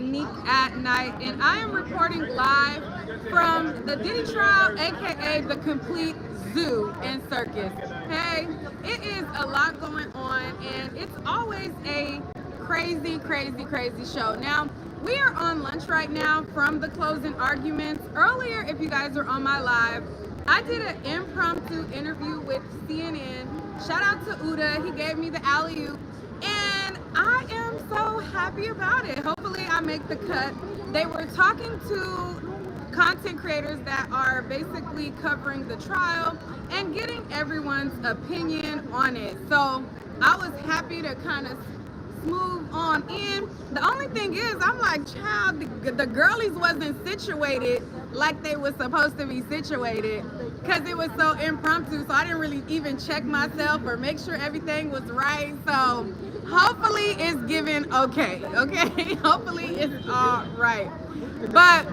Neek at Night, and I am reporting live from the Diddy trial, aka the complete zoo and circus. Hey, it is a lot going on, and it's always a crazy, crazy, crazy show. Now, we are on lunch right now from the closing arguments. Earlier, if you guys are on my live, I did an impromptu interview with CNN. Shout out to Uda, he gave me the alley-oop, and I am so happy about it. Hopefully I make the cut. They were talking to content creators that are basically covering the trial and getting everyone's opinion on it. So I was happy to kind of smooth on in. The only thing is, I'm like, child, the girlies wasn't situated like they were supposed to be situated because it was so impromptu, so I didn't really even check myself or make sure everything was right. So hopefully it's giving okay. Hopefully it's all right. But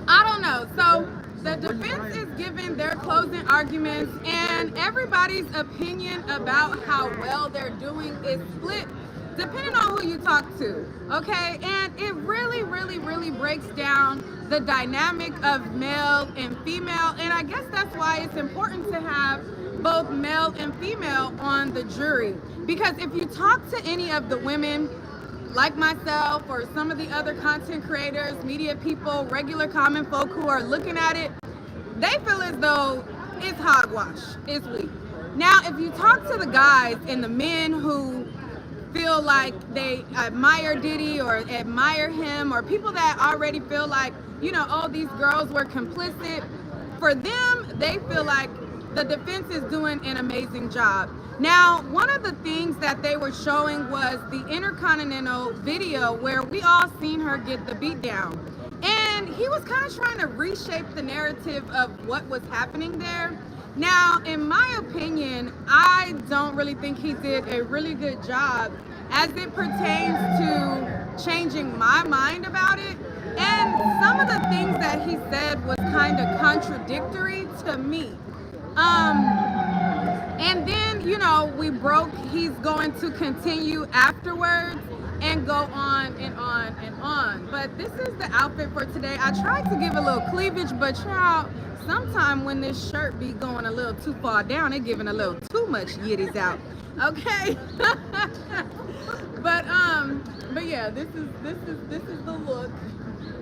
I don't know. So the defense is giving their closing arguments, and everybody's opinion about how well they're doing is split depending on who you talk to, okay? And it really, really, really breaks down the dynamic of male and female, and I guess that's why it's important to have both male and female on the jury. Because if you talk to any of the women, like myself or some of the other content creators, media people, regular common folk who are looking at it, they feel as though it's hogwash, it's weak. Now, if you talk to the guys and the men who feel like they admire Diddy or admire him, or people that already feel like, you know, oh, these girls were complicit, for them, they feel like the defense is doing an amazing job. Now, one of the things that they were showing was the Intercontinental video where we all seen her get the beat down. And he was kind of trying to reshape the narrative of what was happening there. Now, in my opinion, I don't really think he did a really good job as it pertains to changing my mind about it. And some of the things that he said was kind of contradictory to me. And then, you know, we broke, he's going to continue afterwards and go on and on and on. But this is the outfit for today. I tried to give a little cleavage, but child, sometime when this shirt be going a little too far down, it giving a little too much yitties out. Okay. but yeah, this is the look.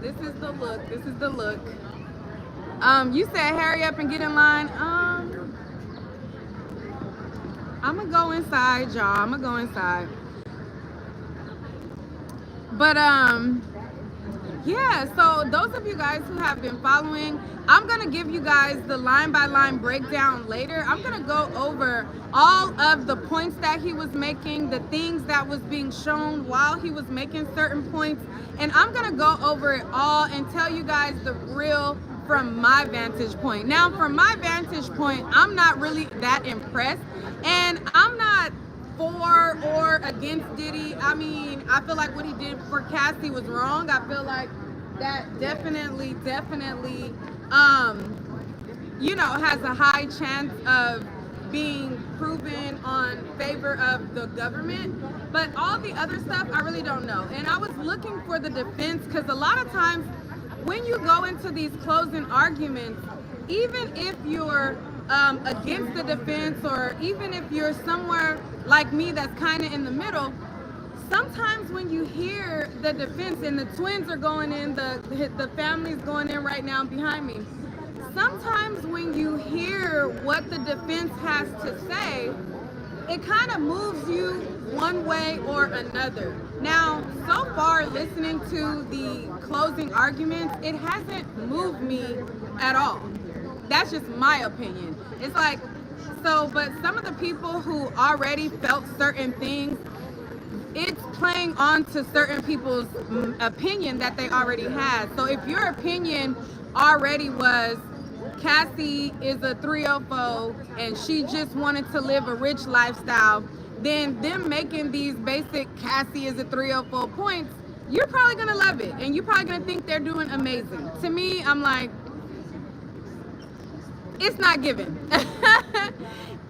This is the look. This is the look. You said hurry up and get in line. I'm gonna go inside, y'all. I'm gonna go inside. But yeah, so those of you guys who have been following, I'm gonna give you guys the line by line breakdown later. I'm gonna go over all of the points that he was making, the things that was being shown while he was making certain points, and I'm gonna go over it all and tell you guys the real from my vantage point. Now, from my vantage point, I'm not really that impressed, and I'm not for or against Diddy. I mean, I feel like what he did for Cassie was wrong. I feel like that definitely, you know, has a high chance of being proven on favor of the government. But all the other stuff, I really don't know. And I was looking for the defense, because a lot of times when you go into these closing arguments, even if you're against the defense, or even if you're somewhere like me that's kind of in the middle, sometimes when you hear the defense, and the twins are going in, the family's going in right now behind me, sometimes when you hear what the defense has to say, it kind of moves you one way or another. Now, so far listening to the closing arguments, it hasn't moved me at all. That's just my opinion. It's like, so, but some of the people who already felt certain things, it's playing on to certain people's opinion that they already had. So if your opinion already was Cassie is a 304 and she just wanted to live a rich lifestyle, then them making these basic Cassie is a 304 points, you're probably gonna love it, and you're probably gonna think they're doing amazing. To me, I'm like, it's not given.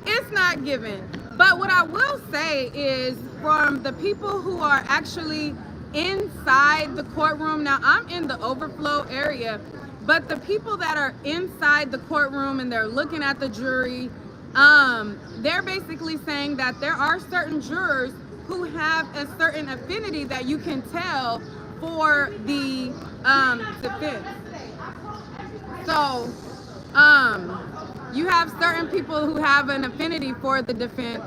It's not given. But what I will say is, from the people who are actually inside the courtroom. Now, I'm in the overflow area, but the people that are inside the courtroom and they're looking at the jury, they're basically saying that there are certain jurors who have a certain affinity that you can tell for the defense. So, you have certain people who have an affinity for the defense,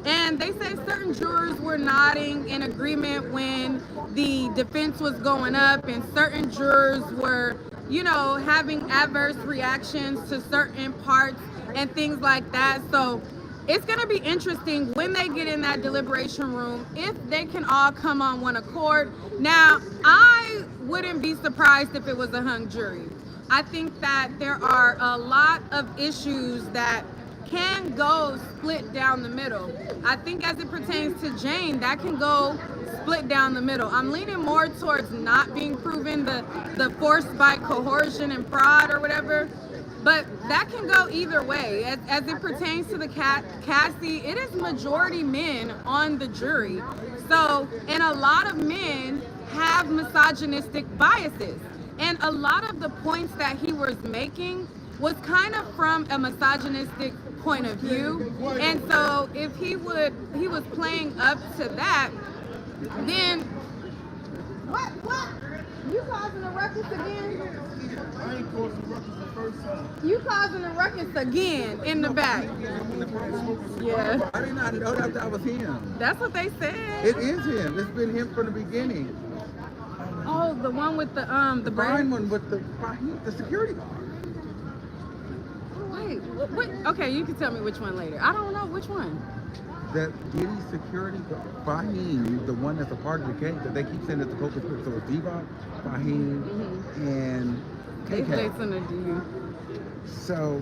and they say certain jurors were nodding in agreement when the defense was going up, and certain jurors were, you know, having adverse reactions to certain parts and things like that. So it's going to be interesting when they get in that deliberation room, if they can all come on one accord. Now, I wouldn't be surprised if it was a hung jury. I think that there are a lot of issues that can go split down the middle. I think as it pertains to Jane, that can go split down the middle. I'm leaning more towards not being proven, the force by coercion and fraud or whatever. But that can go either way. As it pertains to the Cassie, it is majority men on the jury. So, and a lot of men have misogynistic biases. And a lot of the points that he was making was kind of from a misogynistic point of view. And so if he was playing up to that, then what? You causing a ruckus again? I ain't causing a ruckus the first time. You causing a ruckus again in the back. Yeah. I did not know that was him. That's what they said. It is him. It's been him from the beginning. Oh, the one with the The brown one with the security guard. Wait, what? Okay, you can tell me which one later. I don't know which one. That Diddy security guard, Fahim, the one that's a part of the case, that they keep saying it's the co-conspirator. So it's Diva, Fahim, and They KK. listen to you. So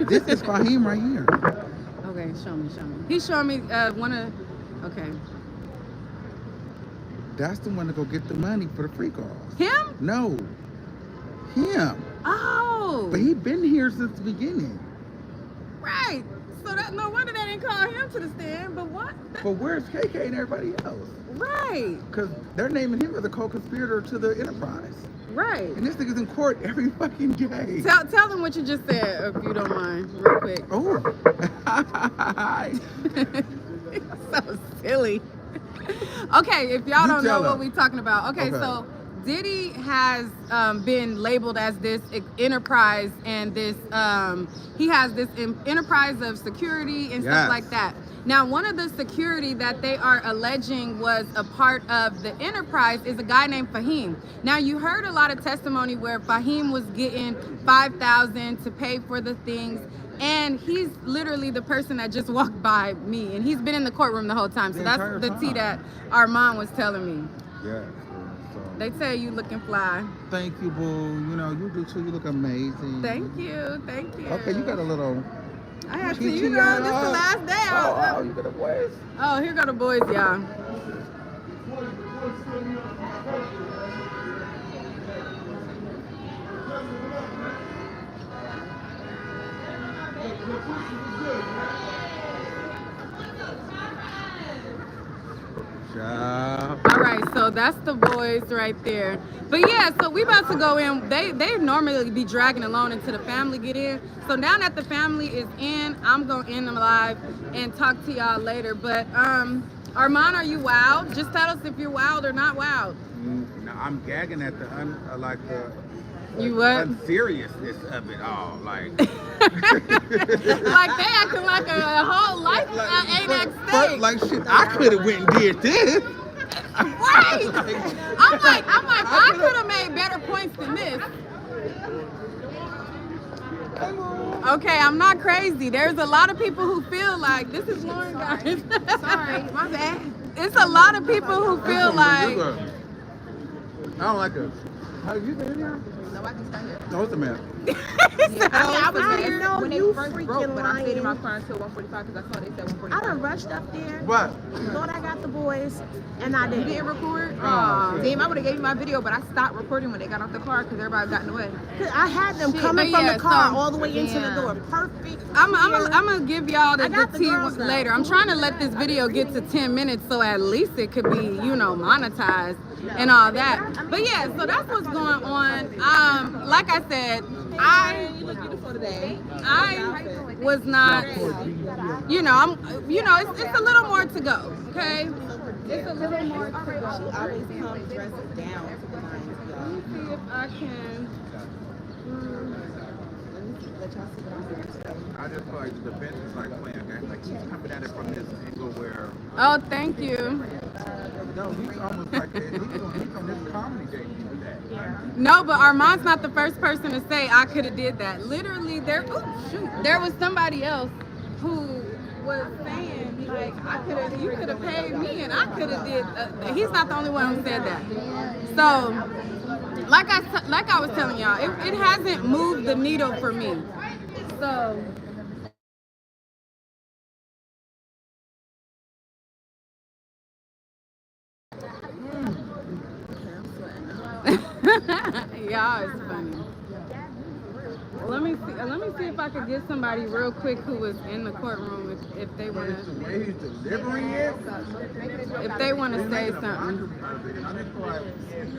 this is Fahim right here. Okay, show me. He's showing me one of. Okay. That's the one to go get the money for the free calls. Him? No, him. Oh. But he been here since the beginning. Right. So that no wonder they didn't call him to the stand. But what? But where's KK and everybody else? Right. Because they're naming him as a co-conspirator to the enterprise. Right. And this nigga's in court every fucking day. Tell them what you just said, if you don't mind, real quick. Oh. So silly. Okay, if y'all don't know tell what we're talking about. Okay, Okay. so Diddy has been labeled as this enterprise, and this he has this enterprise of security and stuff Yes. like that. Now, one of the security that they are alleging was a part of the enterprise is a guy named Fahim. Now, you heard a lot of testimony where Fahim was getting $5,000 to pay for the things. And he's literally the person that just walked by me, and he's been in the courtroom the whole time. So The that's entire the tea time. that Armand was telling me. Yeah. So, They tell you looking fly. thank you, boo. You know, you do too. You look amazing. Thank you. Okay, you got a little. I have to, Chi-chi you know, this is the on. last day. Oh, you got a voice. Oh, here go the boys, y'all. Ciao. All right, so that's the boys right there. But yeah, so we about to go in. They normally be dragging along until the family get in. So now that the family is in, I'm gonna end them live and talk to y'all later. But Armand, are you wild? Just tell us if you're wild or not wild. No, I'm gagging at the You what? unseriousness of it all. Like, Like they acting like a whole life ain't at stake. like shit, I could have went and did this. Right. I'm like, I could have made better points than this. Okay, I'm not crazy. There's a lot of people who feel like this is Lauren, guys. Sorry, my bad. It's a lot of people who feel like. I don't like it. How did you get in here? No, I just got here. No, it's a man. I was I here know when you they first freaking broke, but I stayed in my lying. car until 1:45 because I saw they said 1:45. I done rushed up there, What? thought I got the boys, and I You didn't. didn't record? Oh, Damn, I would have gave you my video, but I stopped recording when they got off the car because everybody got in the way. I had them Shit, coming but from yeah, the car so- all the way into the Yeah. door. Perfect. I'm clear. gonna give y'all I the got the tea girls now. later. I'm trying to let this video get to 10 minutes so at least it could be, you know, monetized. and all that. But yeah, so that's what's going on. Like I said, I was not, it's a little more to go, okay? It's a little more to go. She always comes dressed down to the lines, Let me see if I can. I just feel like the defense is like playing a game. Like he's coming at it from this angle where Oh, thank you. no, he's almost like he's on this comedy game with that. No, but Armand's not the first person to say I could have did that. Literally, there was somebody else who was saying like you could have paid me and I could have did. He's not the only one who said that. So, like I was telling y'all, it hasn't moved the needle for me. So. Y'all is funny. Let me see if I could get somebody real quick who was in the courtroom if they want The way he's delivering it. to say something.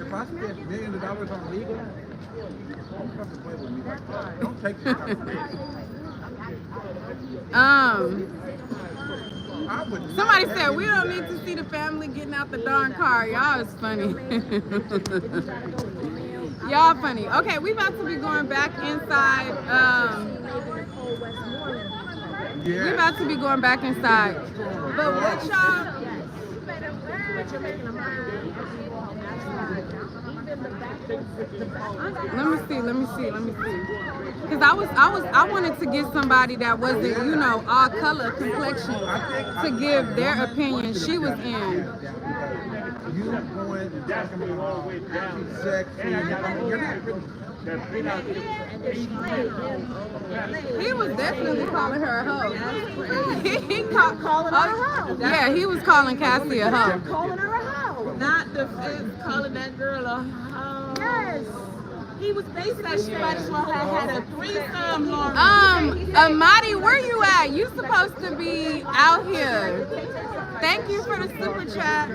If I spend millions of dollars on legal, don't come to play with me like that. Don't take this kind of risk. Somebody said we don't need to see the family getting out the darn car. Y'all is funny. Y'all funny. Okay, we about to be going back inside. We about to be going back inside. But what y'all? Let me see. Cause I wanted to get somebody that wasn't, all color complexion to give their opinion. She was in. You going to talk about sexy, you're not really. He was definitely calling her a hoe. He calling her a hoe. Yeah, he was calling Cassie a hoe. Calling her a hoe. Not the calling that girl a hoe. Yes. He was basically that she might as well have had a threesome, Lauren. Amadi, where you at? You supposed to be out here. Thank you for the super chat.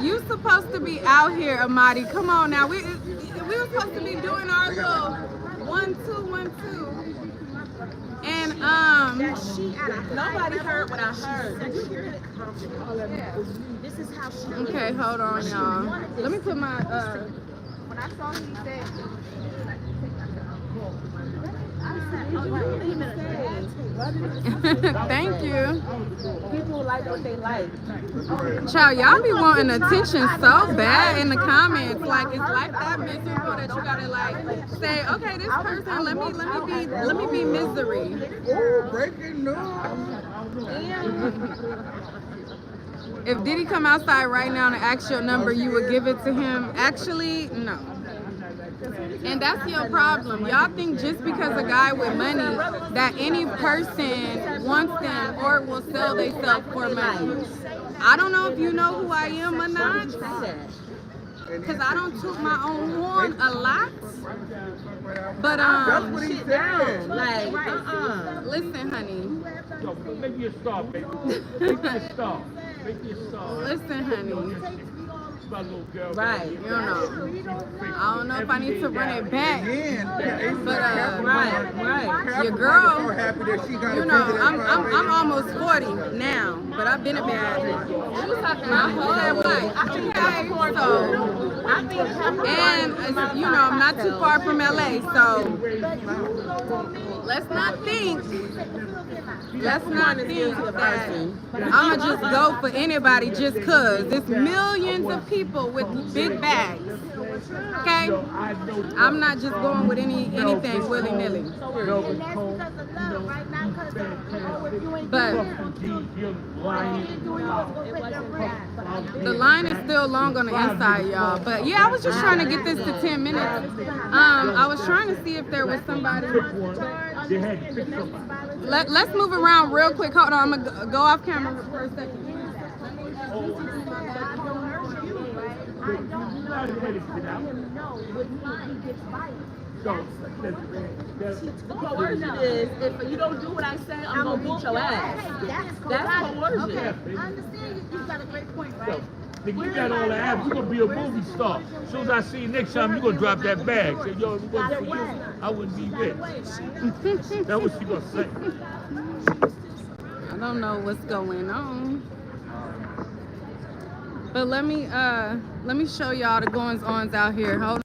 You supposed to be out here, Amadi. Come on now. We were supposed to be doing our little 1-2-1-2. And nobody heard what I heard. This is how she. Okay, hold on, y'all. Let me put my When I saw him, he said. Thank you. People like what they like. Child, y'all be wanting attention so bad in the comments. Like it's like that miserable that you gotta like say, okay, this person, let me be misery. Oh, breaking news. If Diddy come outside right now and ask your number, you would give it to him? Actually, no. And that's your problem. Y'all think just because a guy with money that any person wants them or will sell themselves for money. I don't know if you know who I am or not, because I don't toot my own horn a lot. But That's what he said. Like, listen, honey. Yo, make me a star, baby. Make me a star. Make me a star. Listen, honey. My little girl. right. You know, I don't know if I need to run it back. Again, But Right. your girl, so happy that she got I'm almost 40 now, but I've been a bad my whole life. Okay, so and I'm not too far from LA, so let's not think that I'ma just go for anybody just cause. There's millions of people with big bags. Okay? I'm not just going with anything willy-nilly. But the line is still long on the inside, y'all. But yeah, I was just trying to get this to 10 minutes. I was trying to see if there was somebody. Let's move around real quick. Hold on, I'm gonna go off camera for a second. Coercion is if you don't do what I say, I'm gonna beat your ass. That's coercion. Okay, I understand you got a great point, right? Nigga, you got all the abs. You gonna be a movie star. As soon as I see you next time, you gonna drop that bag. Say, yo, if it wasn't for you, I wouldn't be rich. That's what she gonna say. I don't know what's going on. But let me show y'all the goings-ons out here. Hold on.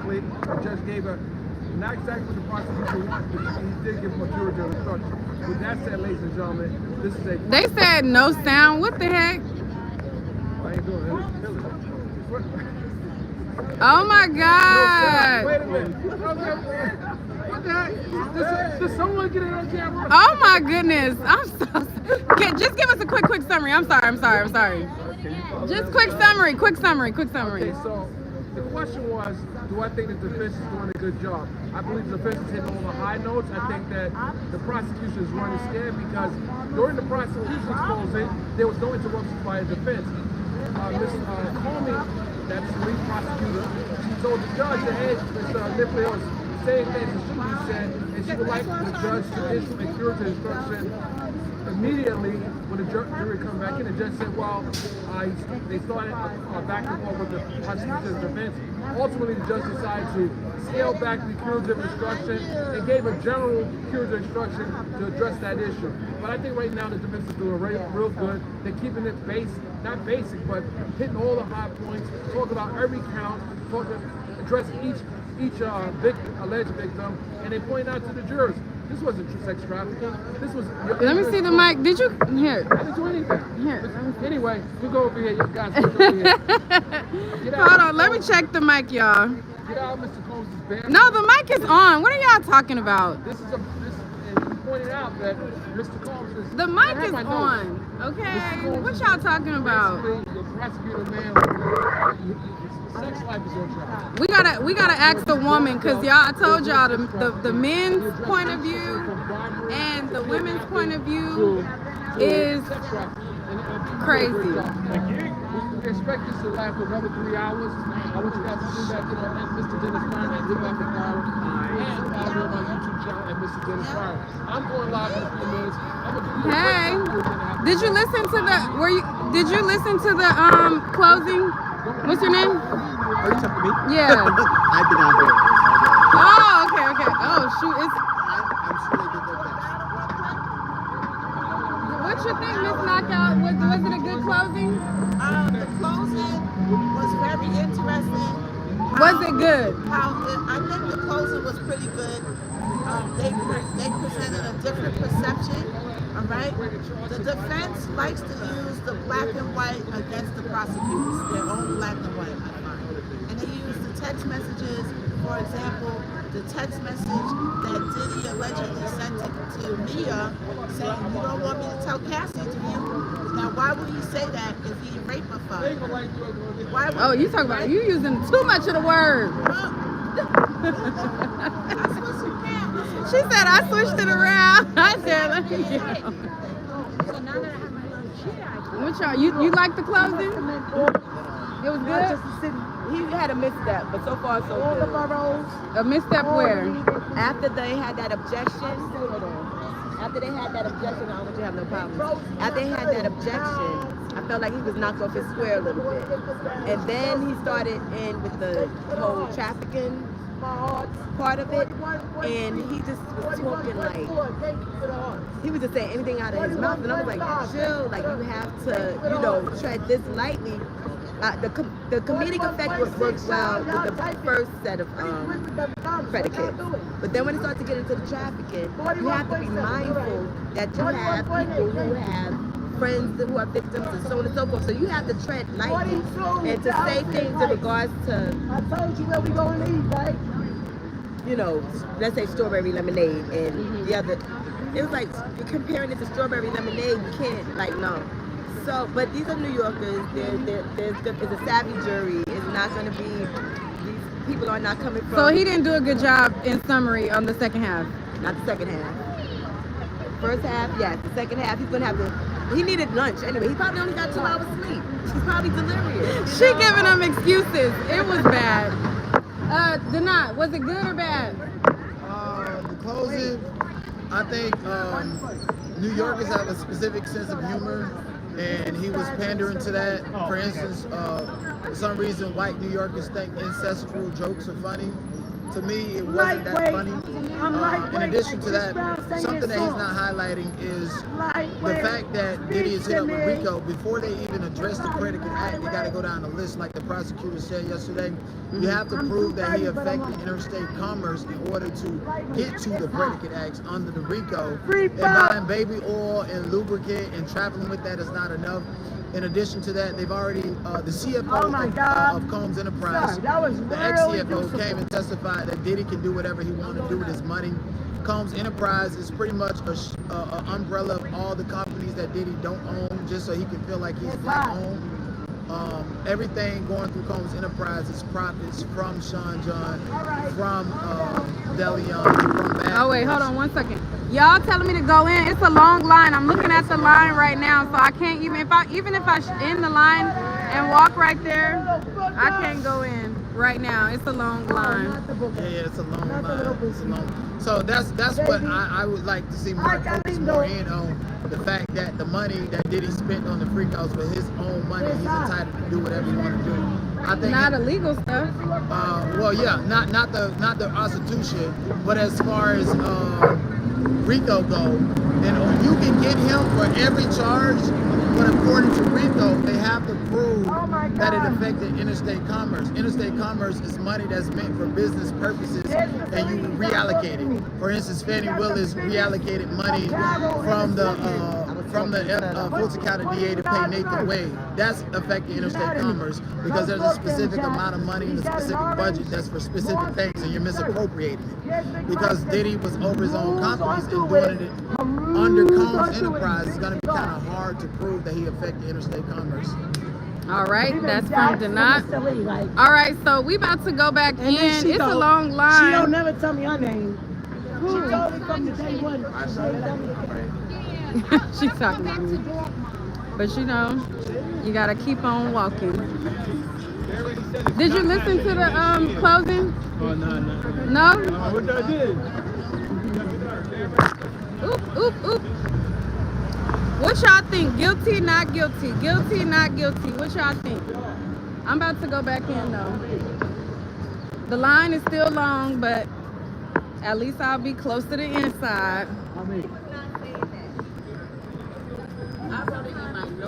The judge gave not exactly what the prosecution wants, but he did give him a curative instruction. With that said, ladies and gentlemen, this is a... They said no sound. What the heck? I ain't doing it. Oh my God. Wait a minute. What the heck? Does someone get it on camera? Oh my goodness. I'm so sorry. Okay, just give us a quick summary. I'm sorry. Just quick summary. Okay, so the question was, do I think the defense is doing a good job? I believe the defense is hitting all the high notes. I think that the prosecution is running scared because during the prosecution's closing, there was no interruptions by the defense. Ms. Comey, that's the lead prosecutor, she told the judge that, hey, Mr. Niquelaclaire was saying things that shouldn't be said, and she would like the judge to issue a curative instruction immediately when the jury come back in. The judge said, well, they started back and forth with the prosecution's defense. Ultimately, the judge decided to scale back the curative instruction and gave a general curative instruction to address that issue. But I think right now the defense is doing real good. They're keeping it not basic, but hitting all the high points, talking about every count, addressing each alleged victim, and they point out to the jurors, this wasn't sex trafficking. This was... Let me see the mic. Did you... Here. I didn't do anything. Here. Anyway, you go over here. You guys go over here. Hold on. Let me check the mic, y'all. Get out Mr. Combs' band. No, the mic is on. What are y'all talking about? And you pointed out that Mr. Combs is... The mic is on. Okay. What y'all talking about? The prosecutor, man, sex life is on trial. We gotta ask the woman, because y'all, I told y'all the men's point of view and the women's point of view is crazy. We expect this to last for another 3 hours. I want you guys to do that, and Mr. Dennis Fine at Live After Power, and follow on my YouTube channel at Mr. Dennis Fine. I'm going live in a few minutes. Hey, did you listen to the closing? What's your name? Oh, you talking to me? Yeah. I've been out here. Oh, okay. Oh, shoot. I'm sure they did their best. What you think, Miss Knockout? Was it a good closing? The closing was very interesting. Was it good? I think the closing was pretty good. They presented a different perception. All right. The defense likes to use the black and white against the prosecutors, their own black and white, I find. And they use the text messages, for example, the text message that Diddy allegedly sent to Mia saying, "You don't want me to tell Cassie, do you?" Now, why would he say that if he raped my father? Why would Oh, you talking about you using too much of the word. She said I switched it around. I said, let me get on. What y'all, you like the closing? It was good? He had a misstep, but so far so good. A misstep where? After they had that objection, after they had that objection, I don't want you to have no problems. After they had that objection, I felt like he was knocked off his square a little bit. And then he started in with the whole trafficking part of it, and he just was talking like, he was just saying anything out of his mouth, and I was like, chill, like you have to, tread this lightly. The comedic effect was worked well with the first set of predicates, but then when it starts to get into the trafficking, you have to be mindful that you have people who have friends who are victims and so on and so forth. So you have to tread lightly and to say things in regards to, I told you where we going to eat, right? Let's say strawberry lemonade and the other. It was like you're comparing it to strawberry lemonade. You can't, no. So, but these are New Yorkers. It's a savvy jury. It's not going to be, these people are not coming from. So he didn't do a good job in summary on the second half. Not the second half. First half, yes. The second half, he's going to have to, he needed lunch anyway. He probably only got 2 hours sleep. He's probably delirious. She giving him excuses. It was bad. Denat, was it good or bad? The closing, I think New Yorkers have a specific sense of humor, and he was pandering to that. For instance, for some reason, white New Yorkers think ancestral jokes are funny. To me, it wasn't that funny. In addition to that, something that he's not highlighting is the fact that Diddy is hit up with Rico. Before they even address the predicate act, they got to go down the list, like the prosecutor said yesterday. You have to prove that he affected interstate commerce in order to get to the predicate acts under the Rico. And buying baby oil and lubricant and traveling with that is not enough. In addition to that, they've already, the CFO of Combs Enterprise, the ex-CFO came and testified that Diddy can do whatever he wanted to do with his money. Combs Enterprise is pretty much an umbrella of all the companies that Diddy don't own, just so he can feel like he's black-owned. Everything going through Combs Enterprise is profits from Sean John, from Deleon, from Bad. Oh wait, hold on 1 second. Y'all telling me to go in. It's a long line. I'm looking at the line right now, so I can't even if I in the line and walk right there, I can't go in right now. It's a long line. Yeah, it's a long line. It's a long. So that's what I would like to see more focus more in on the fact that the money that Diddy spent on the freakouts was his own money. He's entitled to do whatever he wants to do. I think Not illegal stuff. well, yeah, not the prostitution, but as far as Rico go, and you can get him for every charge, but according to Rico, they have to prove that it affected interstate commerce. Interstate commerce is money that's meant for business purposes, and you reallocate it. For instance, Fannie Willis reallocated money from the Fulton County DA to pay Nathan Wade. That's affecting interstate commerce because there's a specific amount of money in a specific budget that's for specific things, and you're misappropriating it. Because Diddy was over his own companies and doing it under Combs Enterprise, it's going to be kind of hard to prove that he affected interstate commerce. All right, that's from Denat. All right, so we about to go back in. It's a long line. She don't never tell me her name. She told me from the day one. She's talking to me. But you gotta keep on walking. Did you listen to the closing? Oh, no. No? What I did? Oop. What y'all think? Guilty, not guilty? Guilty, not guilty? What y'all think? I'm about to go back in though. The line is still long, but at least I'll be close to the inside.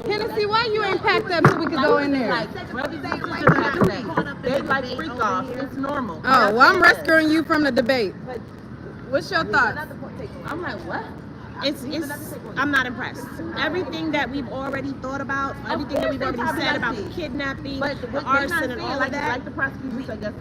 Hennessy, why you ain't packed up so we could go in there? They like freak off. It's normal. Oh, well, I'm rescuing you from the debate. What's your thoughts? I'm like, what? I'm not impressed. Everything that we've already thought about, everything that we've already said about the kidnapping, the arson, and all of that,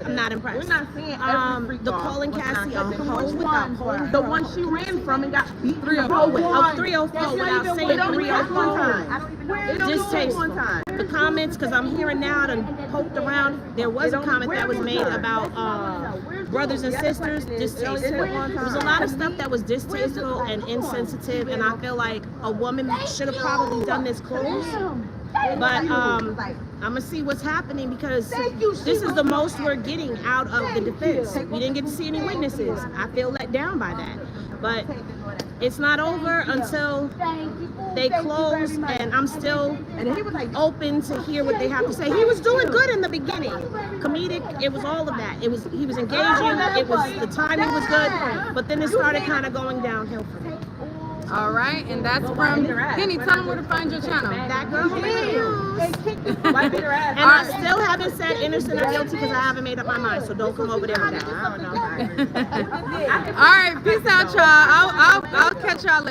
I'm not impressed. We're not seeing every freak The off. Colin Cassie, a hoe without polling. The one she ran from and got beat 304 without 304 without saying 304. Distasteful. The comments, because I'm hearing now and poked around, there was a comment that was made about brothers and sisters, distasteful. There was a lot of stuff that was distasteful and insensitive, and I feel like a woman should have probably done this close. But I'm gonna see what's happening, because this is the most we're getting out of the defense. We didn't get to see any witnesses. I feel let down by that. But it's not over until they close, and I'm still open to hear what they have to say. He was doing good in the beginning, comedic. It was all of that. He was engaging. It was, the timing was good, but then it started kind of going downhill for me. All right, and that's from Penny. Tell them where to find your channel. That girl and I still haven't said innocent or guilty because I haven't made up my mind. So don't come over there with that. I don't know. All right, peace out, y'all. I'll catch y'all later.